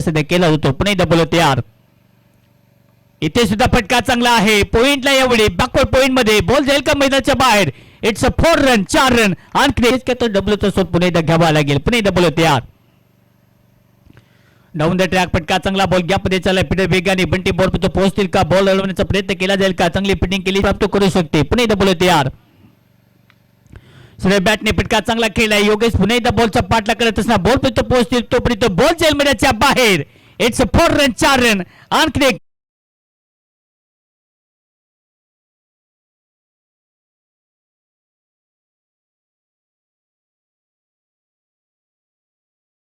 सध्या केला होतो. पुणे डबल तयार. इथे सुद्धा फटका चांगला आहे. पॉइंटला एवढे बॅकवर्ड पॉइंट मध्ये बॉल जाईल का मैदानाच्या बाहेर. इट्स अ 4 रन 4 रन आणखी तो डबल शॉट पुणे घ्यावा लागेल. पुणे डबल तयार. डाऊन द ट्रॅक फटका चांगला बॉल गॅप मध्ये चालला. पीटर वेगाने बंटी बॉल तो पोहोचतील का. बॉल अडवण्याचा प्रयत्न केला जाईल का. चांगली फिटिंग केली प्राप्त करू शकते. पुणे डबल तयार. सुरेश बॅटने फटका चांगला खेळला. योगेश पुन्हा एकदा बॉलचा पाठला करत असताना बॉल पर्यंत पोहोचतील तोपर्यंत बॉल जाईल मैदानाच्या बाहेर. इट्स 4 रन 4 रन आणखी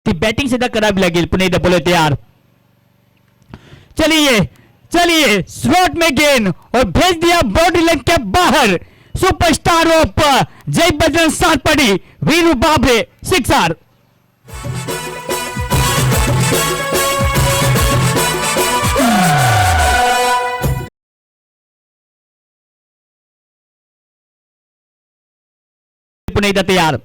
बैटिंग सीधा करावी लागेल. पुणे डबल तैयार. चलिए चलिए स्लॉट में गेंद और भेज दिया बाउंड्री लाइन के बाहर. Superstar of Jai Bajrang Satpadi Veeru Babre sixer. Pune तैयार.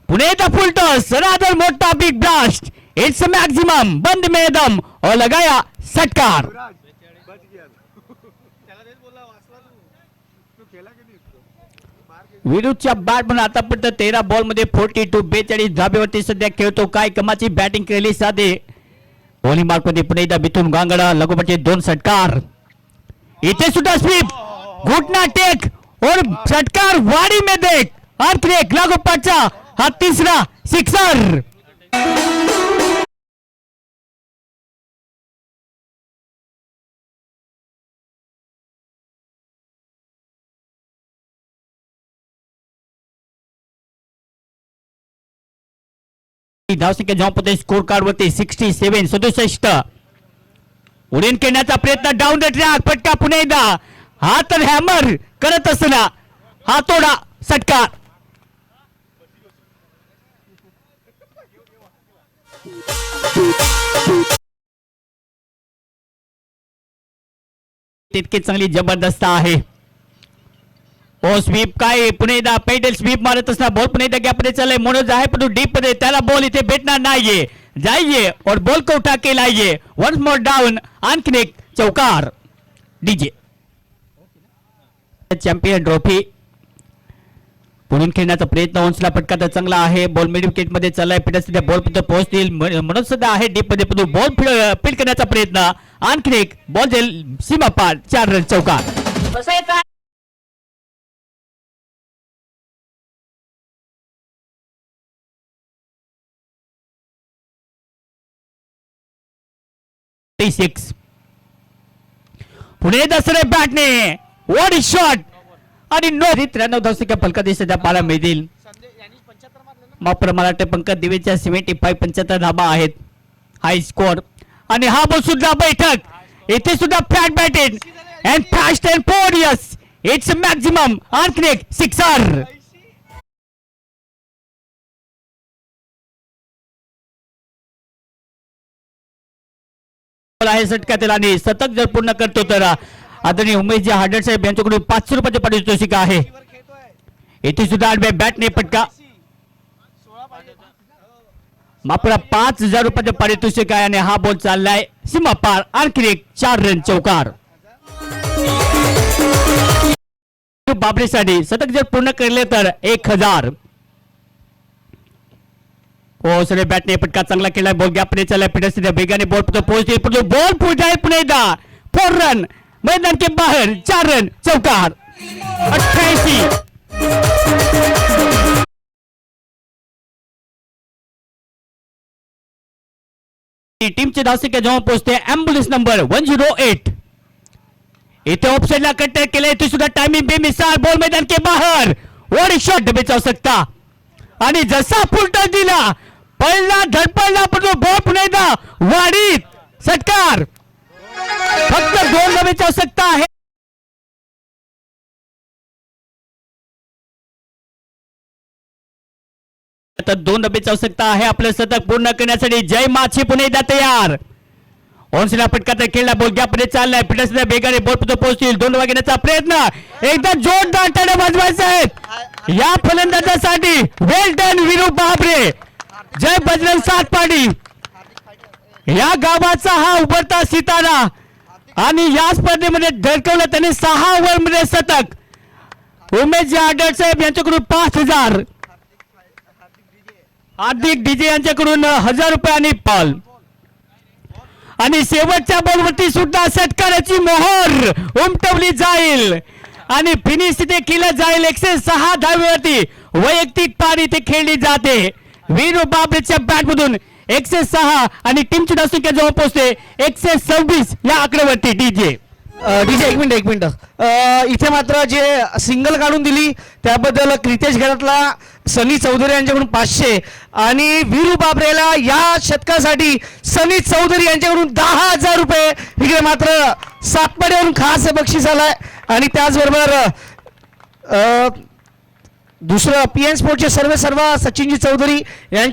पुणे का फुल टॉस रादर मोटा बिग ब्लास्ट. इट्स मैक्सिमम बंद में दम और लगाया षटकार. विरुद्धच्या बॅट म्हणून आतापर्यंत 13 बॉल मध्ये 42 42 धाब्यावरती सध्या खेळतो. काय कमाची बॅटिंग केली साधे. बॉलिंग मार्क मध्ये पुणे एकदा बिथून गांगडा लगोपाठी 2 षटकार. इथे सुद्धा स्वीप घुटना टेक और षटकार वाडी में देख. आणखी एक लागोपाठचा हा तिसरा सिक्सर. धावसंख्या जेव्हा पते स्कोर कार्ड वरती 67 67. उडीन खेळण्याचा प्रयत्न डाऊन द ट्रॅक फटका पुन्हा एकदा. हा तर हॅमर करत असताना हातोडा षटकार. तितकी चांगली जबरदस्त आहे. ओ स्वीप काय पुणे एकदा पेडल स्वीप मारत असताना बॉल पुणे एकदा गॅप मध्ये चाललाय. मनोज आहे पण डीप मध्ये त्याला बॉल इथे भेटणार नाहीये. जाइए और बॉल को उठा के लाइए. वन्स मोर डाउन आणखी एक चौकार. डीजे चॅम्पियन ट्रॉफी पुढून खेळण्याचा प्रयत्न. ओन्सला फटका तर चांगला आहे. बॉल मिड विकेट मध्ये चाललाय. पिटर सध्या बॉल पर्यंत पोहोचतील. मनोज सध्या आहे डीप मध्ये पण बॉल फील्ड करण्याचा प्रयत्न. आणखी एक बॉल जाईल सीमा पार. 4 रन चौकार. पुणे दसरे बॅटने वॉट शॉट आणि नो. 93 धावसंख्या फलकात सध्या पाहायला मिळतील. मात्र मला वाटतं पंकज दिवेच्या 75 75 धाबा आहेत. हाय स्कोर आणि हा बॉल सुद्धा बैठक. इथे सुद्धा flat batted and fast and furious. It's maximum आणखी एक सिक्सर. आहे षटकातील आणि शतक जर पूर्ण करतो तर आदरणीय उमेशजी हार्डर साहेब यांच्याकडून 500 रुपयाचे पारितोषिक आहे. इथे सुद्धा आडव्या बॅटने फटका. मात्र 5000 रुपयाचे पारितोषिक आहे आणि हा बॉल चाललाय सीमा पार. आणखी एक 4 रन चौकार. बाबरेसाठी शतक जर पूर्ण केले तर 1000. हो सरे बॅटने फटका चांगला केला. बॉल गॅप मध्ये चालला. पिटर सध्या वेगाने बॉल पर्यंत पोहोचते. बॉल पुढे पुन्हा एकदा 4 रन मैदान के बाहेर. 4 रन चौकार. 88. टीमची धावसंख्या जेव्हा पोहोचते ॲम्ब्युलन्स नंबर 108. इथे ऑफसाइडला कट्टर केले. इथे सुद्धा टायमिंग बेमिसाल. बॉल मैदान के बाहेर. वर शॉट डबेचा सकता आणि जसा फुलटॉस दिला पहिला धडपडला पण बॉल पुन्हा एकदा वाढीत षटकार. फक्त 2 डबेची आवश्यकता आहे. आता 2 डबेची आवश्यकता आहे आपलं शतक पूर्ण करण्यासाठी. जय माछी पुणे एकदा तयार. ओन्सला फटका तर खेळला. बॉल गॅप मध्ये चाललाय. पिटर सध्या वेगाने बॉल पर्यंत पोहोचतील. 2 वागण्याचा प्रयत्न. एकदा जोरदार टाळ्या वाजवायचे आहेत या फलंदाजासाठी. वेल डन वीरू बाबरे. जय बजरंग सातपाडी. या गावाचा हा उभरता सितारा आणि या स्पर्धेमध्ये धडकवलं त्याने 6 ओव्हरमध्ये शतक उमेश आडर साहेब यांच्याकडून 5,000, हार्दिक डीजे यांच्याकडून 1,000 रुपये आणि पाल. आणि शेवटच्या बॉलवरती सुद्धा षटकाराची मोहर उमटवली जाईल आणि फिनिश तिथे केलं जाईल. 106 धावेवरती वैयक्तिक पारी इथे खेळली जाते. वीरू बाबरेच्या बॅटमधून 106 आणि टीमची धावसंख्या जवळ पोहोचते 126 या आकड्यावरती. डीजे एक मिनिट इथे मात्र जे सिंगल काढून दिली त्याबद्दल क्रितेश घरातला सनी चौधरी यांच्याकडून 500 आणि वीरू बाबरेला या शतकासाठी सनी चौधरी यांच्याकडून 10,000 रुपये. इकडे मात्र सातपाड्यावरून खास बक्षीस आलाय. आणि त्याचबरोबर दुसरं PN स्पोर्टचे सर्व सचिनजी चौधरी यांच्या